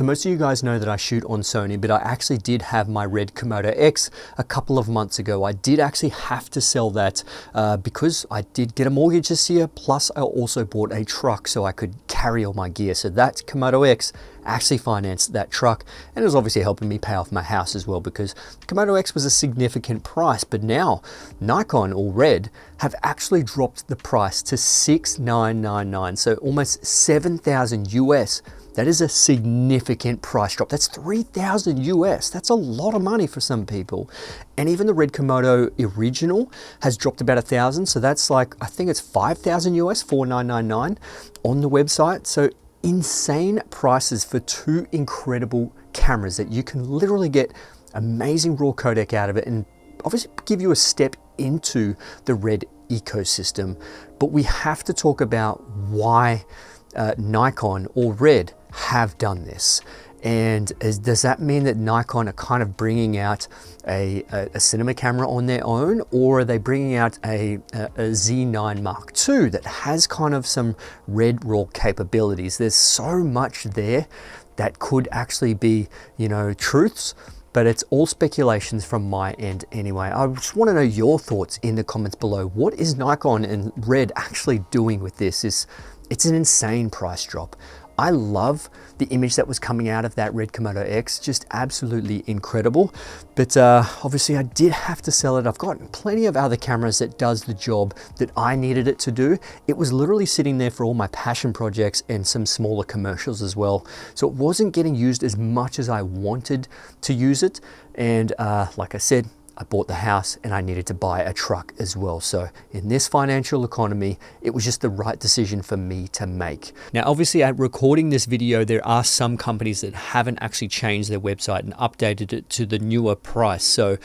So most of you guys know that I shoot on Sony, but I actually did have my Red Komodo X a couple of months ago. I did actually have to sell that because I did get a mortgage this year, plus I also bought a truck so I could carry all my gear. So that Komodo X actually financed that truck, and it was obviously helping me pay off my house as well, because Komodo X was a significant price. But now Nikon or Red have actually dropped the price to $6,999, so almost 7,000 US. That is a significant price drop. That's 3,000 US. That's a lot of money for some people. And even the Red Komodo original has dropped about 1,000. So that's like, I think it's 5,000 US, 4,999 on the website. So insane prices for two incredible cameras that you can literally get amazing raw codec out of it, and obviously give you a step into the Red ecosystem. But we have to talk about why Nikon or Red have done this. And does that mean that Nikon are kind of bringing out a cinema camera on their own, or are they bringing out a Z9 Mark II that has kind of some Red raw capabilities? There's so much there that could actually be, you know, truths, but it's all speculations from my end anyway. I just want to know your thoughts in the comments below. What is Nikon and Red actually doing with this? It's an insane price drop. I love the image that was coming out of that Red Komodo X, just absolutely incredible. But obviously I did have to sell it. I've got plenty of other cameras that does the job that I needed it to do. It was literally sitting there for all my passion projects and some smaller commercials as well. So it wasn't getting used as much as I wanted to use it. And like I said, I bought the house and I needed to buy a truck as well. So in this financial economy, it was just the right decision for me to make. Now, obviously at recording this video, there are some companies that haven't actually changed their website and updated it to the newer price. So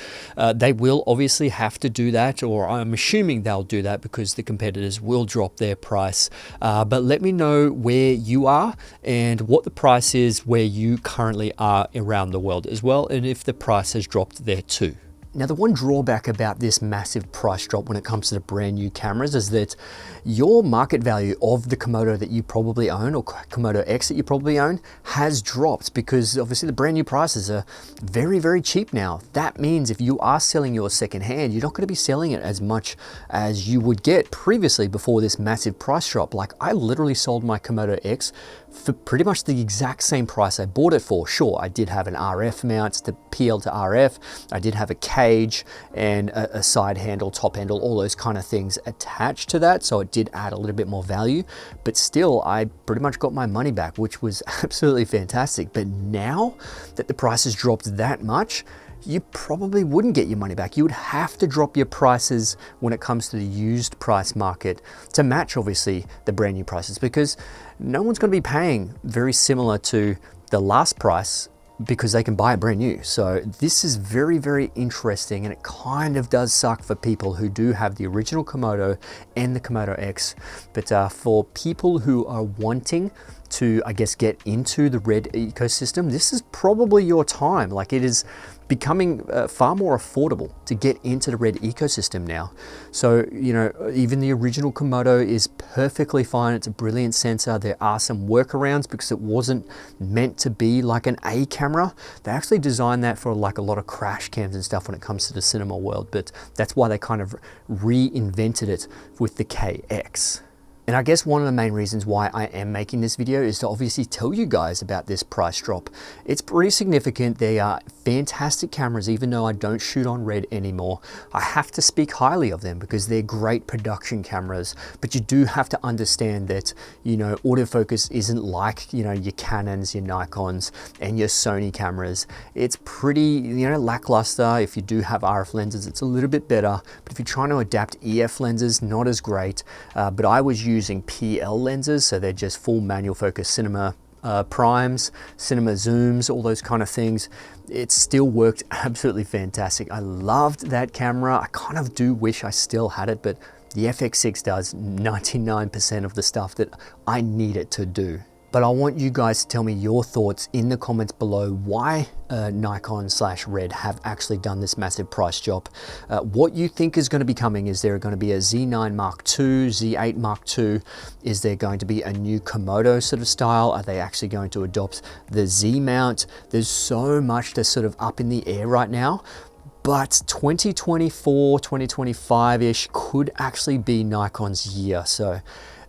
they will obviously have to do that, or I'm assuming they'll do that because the competitors will drop their price. But let me know where you are and what the price is where you currently are around the world as well, and if the price has dropped there too. Now, the one drawback about this massive price drop when it comes to the brand new cameras is that your market value of the Komodo that you probably own, or Komodo X that you probably own, has dropped, because obviously the brand new prices are very, very cheap now. That means if you are selling yours secondhand, you're not going to be selling it as much as you would get previously before this massive price drop. Like, I literally sold my Komodo X for pretty much the exact same price I bought it for. Sure, I did have an RF mount, the PL to RF. I did have a cage and a side handle, top handle, all those kind of things attached to that. So it did add a little bit more value, but still I pretty much got my money back, which was absolutely fantastic. But now that the price has dropped that much, you probably wouldn't get your money back. You would have to drop your prices when it comes to the used price market to match obviously the brand new prices, because no one's going to be paying very similar to the last price because they can buy it brand new. So this is very, very interesting, and it kind of does suck for people who do have the original Komodo and the Komodo X. But for people who are wanting to, I guess, get into the Red ecosystem, this is probably your time. Like, it is becoming far more affordable to get into the Red ecosystem now. So, you know, even the original Komodo is perfectly fine. It's a brilliant sensor. There are some workarounds because it wasn't meant to be like an A camera. They actually designed that for like a lot of crash cams and stuff when it comes to the cinema world, but that's why they kind of reinvented it with the KX. And I guess one of the main reasons why I am making this video is to obviously tell you guys about this price drop. It's pretty significant. They are fantastic cameras, even though I don't shoot on Red anymore. I have to speak highly of them because they're great production cameras, but you do have to understand that, you know, autofocus isn't like, you know, your Canons, your Nikons, and your Sony cameras. It's pretty, you know, lackluster. If you do have RF lenses, it's a little bit better, but if you're trying to adapt EF lenses, not as great. But I was using PL lenses, so they're just full manual focus cinema primes, cinema zooms, all those kind of things. It still worked absolutely fantastic. I loved that camera. I kind of do wish I still had it, but the FX6 does 99% of the stuff that I need it to do. But I want you guys to tell me your thoughts in the comments below why Nikon/Red have actually done this massive price drop. What you think is going to be coming. Is there going to be a Z9 Mark II, Z8 Mark II? Is there going to be a new Komodo sort of style? Are they actually going to adopt the Z mount? There's so much that's sort of up in the air right now. But 2024, 2025-ish could actually be Nikon's year. So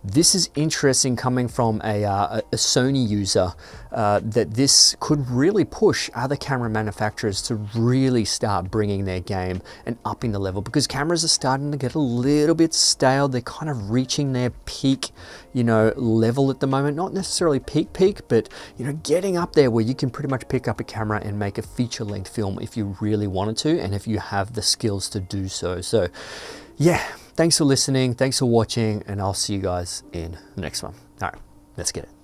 this is interesting coming from a Sony user, that this could really push other camera manufacturers to really start bringing their game and upping the level, because cameras are starting to get a little bit stale. They're kind of reaching their peak, you know, level at the moment. Not necessarily peak, but, you know, getting up there where you can pretty much pick up a camera and make a feature-length film if you really wanted to, and if you have the skills to do so. So yeah, thanks for listening, thanks for watching, and I'll see you guys in the next one. All right, let's get it.